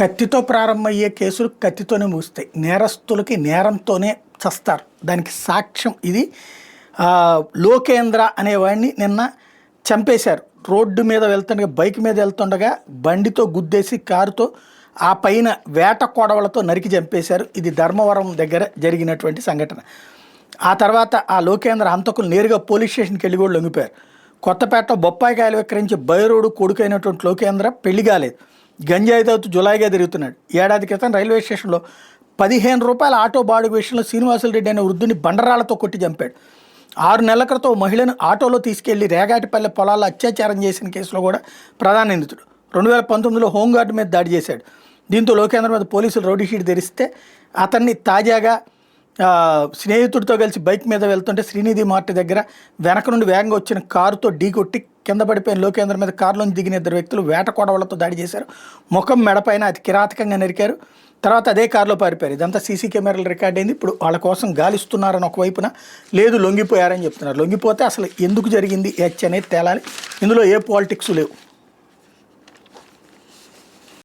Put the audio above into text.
కత్తితో ప్రారంభమయ్యే కేసులు కత్తితోనే ముగుస్తాయి. నేరస్తులకి నేరంతోనే చస్తారు. దానికి సాక్ష్యం ఇది. లోకేంద్ర అనేవాడిని నిన్న చంపేశారు. రోడ్డు మీద వెళ్తుండగా, బైక్ మీద వెళ్తుండగా బండితో గుద్దేసి కారుతో ఆ పైన వేట కొడవలతో నరికి చంపేశారు. ఇది ధర్మవరం దగ్గర జరిగినటువంటి సంఘటన. ఆ తర్వాత ఆ లోకేంద్ర హంతకులు నేరుగా పోలీస్ స్టేషన్కి వెళ్ళి కూడా లొంగిపోయారు. కొత్తపేటలో బొప్పాయికాయలు విక్రయించి బైరోడు కొడుకైనటువంటి లోకేంద్ర పెళ్లి కాలేదు, గంజాయి తాగుతూ జులాయిగా తిరుగుతున్నాడు. ఏడాది క్రితం రైల్వే స్టేషన్లో 15 రూపాయల ఆటో బాడుగు విషయంలో శ్రీనివాసులు రెడ్డి అనే వృద్ధుని బండరాళ్లతో కొట్టి చంపాడు. 6 నెలల క్రితం మహిళను ఆటోలో తీసుకెళ్లి రేగాటిపల్లె పొలాల్లో అత్యాచారం చేసిన కేసులో కూడా ప్రధాన నిందితుడు. 2019లో హోంగార్డు మీద దాడి చేశాడు. దీంతో లోకేంద్ర మీద పోలీసులు రౌడీ షీట్ తెరిస్తే అతన్ని తాజాగా స్నేహితుడితో కలిసి బైక్ మీద వెళ్తుంటే శ్రీనిధి మార్ట్ దగ్గర వెనక నుండి వేగంగా వచ్చిన కారుతో ఢీకొట్టి కింద పడిపోయిన లోకేంద్ర మీద కారులోంచి దిగిన 2 వ్యక్తులు వేట కొడవలతో దాడి చేశారు. ముఖం మెడపైన అతి కిరాతకంగా నరికారు. తర్వాత అదే కారులో పారిపోయారు. ఇదంతా సీసీ కెమెరాలు రికార్డ్ అయింది. ఇప్పుడు వాళ్ళ కోసం గాలిస్తున్నారని ఒకవైపున, లేదు లొంగిపోయారని చెప్తున్నారు. లొంగిపోతే అసలు ఎందుకు జరిగింది అనేది తేలాలి. ఇందులో ఏ పాలిటిక్స్ లేవు.